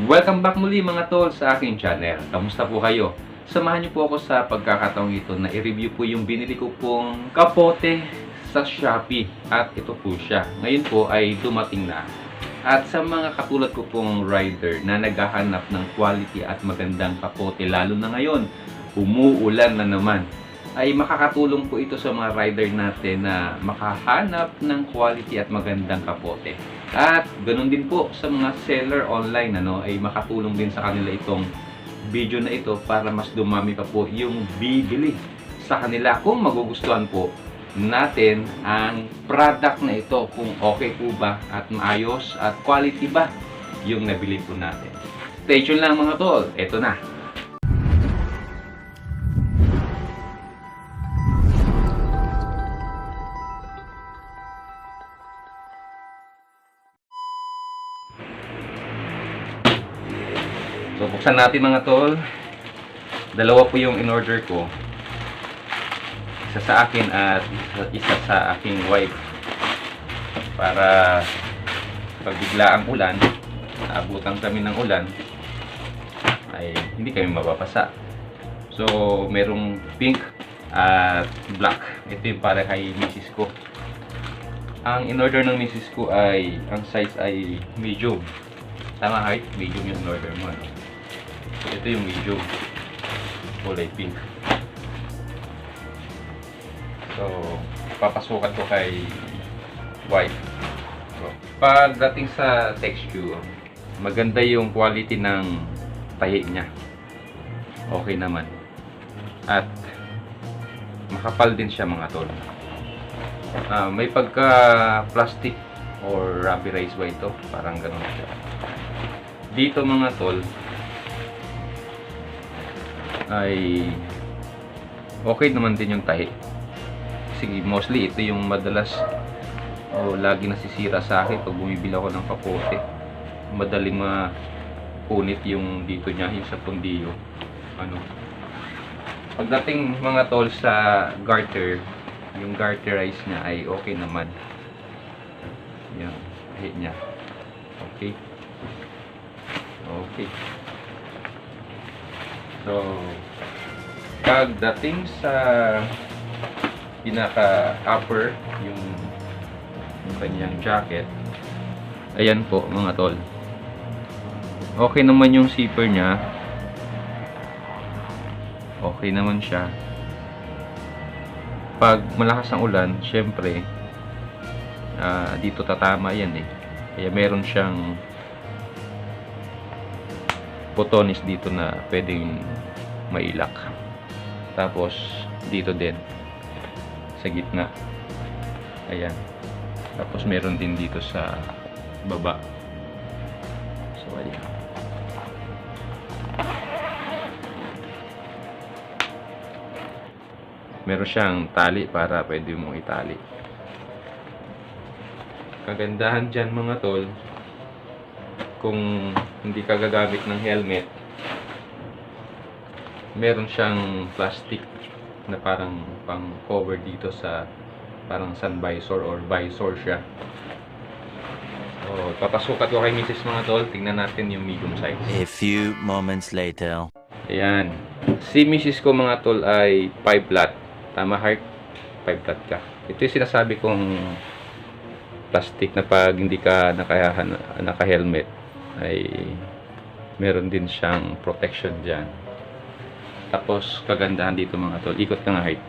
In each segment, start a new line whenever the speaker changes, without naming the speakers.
Welcome back muli mga tol sa aking channel. Kamusta po kayo? Samahan niyo po ako sa pagkakataong ito na i-review po yung binili ko pong kapote sa Shopee. At ito po siya. Ngayon po ay dumating na. At sa mga katulad ko pong rider na naghahanap ng quality at magandang kapote, lalo na ngayon, umuulan na naman, ay makakatulong po ito sa mga rider natin na makahanap ng quality at magandang kapote. At ganoon din po sa mga seller online, ay makatulong din sa kanila itong video na ito para mas dumami pa po yung bibili sa kanila kung magugustuhan po natin ang product na ito, kung okay po ba at maayos at quality ba yung nabili po natin. Stay tuned lang mga tol, ito na. So, buksan natin mga tol. Dalawa po yung in-order ko. Isa sa akin at isa sa aking wife. Para pag bigla ang ulan, naabutan kami ng ulan, ay hindi kami mababasa. So, merong pink at black. Ito yung para kay misis ko. Ang in-order ng misis ko ay, ang size ay medium. Tama height, medium yung in-order mo. Ito yung medium, kulay pink. So, papasukan ko kay wife. So, pagdating sa texture, maganda yung quality ng tahi niya. Okay naman. At makapal din siya mga tol. May pagka plastic or rubberized ba ito? Parang ganun siya. Dito mga tol, ay okay naman din yung tahi. Kasi mostly ito yung madalas o lagi nasisira sa akin pag bumibili ako ng kapote. Madaling mapunit yung dito niya, yung sa pundiyo. Pagdating mga tol sa garter, yung garterize niya ay okay naman. Yan, tahi niya. Okay. Okay. So, pagdating sa pinaka-upper, yung kanyang jacket, ayan po mga tol. Okay naman yung zipper niya. Okay naman siya. Pag malakas ang ulan, syempre, dito tatama yan eh. Kaya meron siyang botones dito na pwedeng mailak. Tapos dito din sa gitna. Ayan. Tapos meron din dito sa baba. So ayan. Meron siyang tali para pwede mong itali. Kagandahan dyan mga tol, kung hindi ka gagamit ng helmet, meron siyang plastic na parang pang cover dito sa parang sun visor or visor siya. So, papasukat ko kay misis mga tol. Tingnan natin yung medium size.
A few moments later.
Ayan. Si misis ko mga tol ay 5 flat. Tama heart? 5 flat ka. Ito yung sinasabi kong plastic na pag hindi ka naka-helmet ay meron din siyang protection dyan. Tapos kagandahan dito mga tol, ikot ka nga height,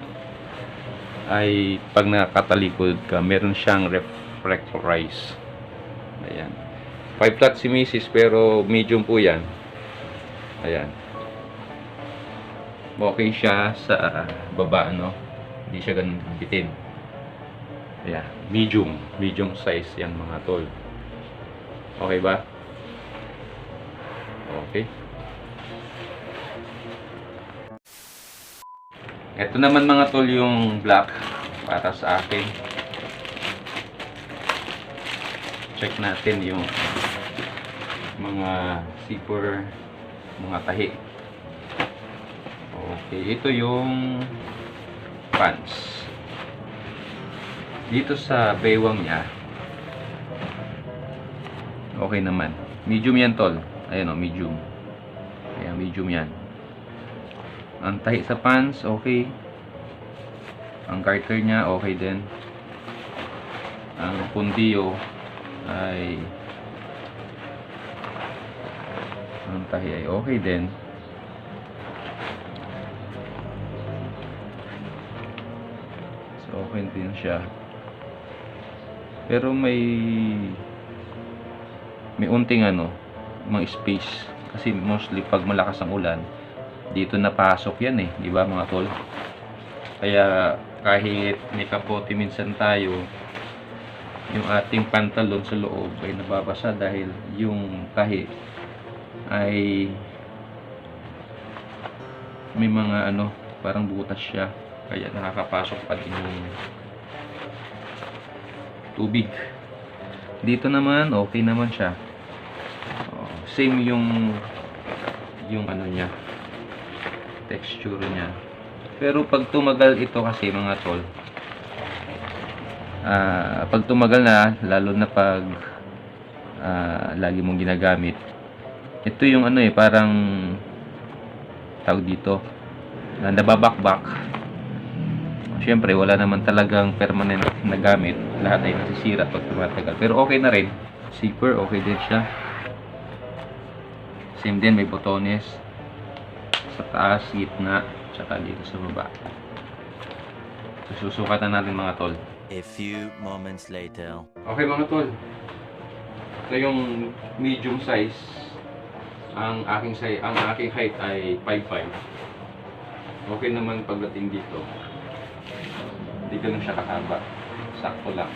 ay pag nakatalikod ka, meron siyang reflectorize. Ayan, 5 flat si misis pero medium po yan. Ayan, okay siya sa baba, hindi siya ganun bitin. Ayan, medium size yan mga tol. Okay ba? Okay. Ito naman mga tol yung black para sa akin. Check natin yung mga zipper, mga tahi. Okay, ito yung pants. Dito sa baywang niya, okay naman. Medium yan tol. Ayan o, medium. Kaya medium yan. Ang tahi sa pants, okay. Ang garter niya, okay din. Ang pundiyo ay ang tahi ay okay din. So, okay din siya. Pero may unting mga space. Kasi mostly pag malakas ang ulan, dito napasok yan eh, di ba mga tol? Kaya kahit may kapote minsan tayo, yung ating pantalon sa loob ay nababasa dahil yung tahi ay may mga parang butas siya, kaya nakakapasok pa din yung tubig. Dito naman okay naman siya. Same yung niya, texture niya. Pero pag tumagal ito kasi mga tol, pag tumagal na, lalo na pag lagi mong ginagamit, ito yung parang tawag dito, na nababakbak. Siyempre wala naman talagang permanent na gamit, lahat ay nasisira pag tumatagal. Pero okay na rin, zipper okay din siya. Same din, may botones sa taas, gitna, tsaka dito sa baba. So, susukatan natin mga tol.
A few moments later.
Okay mga tol, ito yung medium size. Ang aking height ay 5'5". Okay naman pagdating dito. Hindi ganun siya kahaba, sakto lang.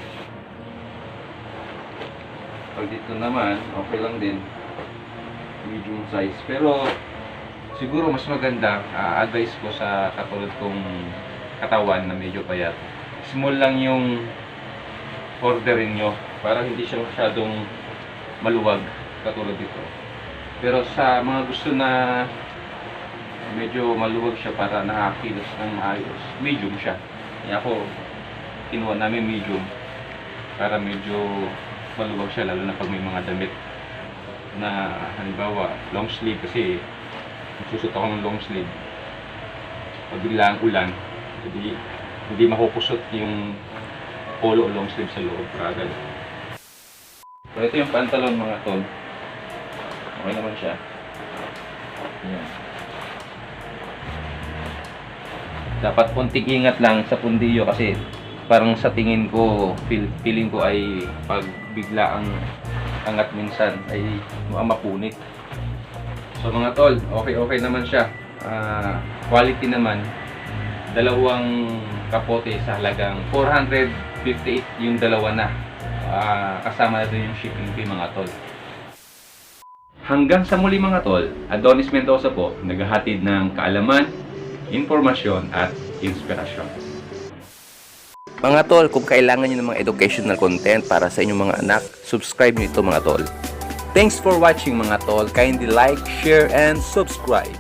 Pag dito naman, okay lang din, medium size. Pero siguro mas maganda, advice ko sa katulad kong katawan na medyo payat, small lang yung orderin nyo para hindi siya masyadong maluwag katulad dito. Pero sa mga gusto na medyo maluwag siya para nakakilos ng ayos, medium siya. Kaya ako, kinuha namin medium para medyo maluwag siya, lalo na pag may mga damit na halimbawa long sleeve, kasi magsusot ako ng long sleeve pag bigla ang ulan, hindi makukusot yung polo o long sleeve sa loob, ragal. So ito yung pantalon mga tol, okay naman siya. Ayan. Dapat konting ingat lang sa pundiyo kasi parang sa tingin ko, feeling ko ay pag bigla ang angat minsan ay mapunit. So mga tol, okay naman siya. Quality naman, dalawang kapote sa halagang 458 yung dalawa na. Kasama na doon yung shipping fee mga tol. Hanggang sa muli mga tol, Adonis Mendoza po, naghahatid ng kaalaman, informasyon at inspirasyon.
Mga tol, kung kailangan nyo ng mga educational content para sa inyong mga anak, subscribe nyo ito mga tol. Thanks for watching mga tol. Kindly like, share, and subscribe.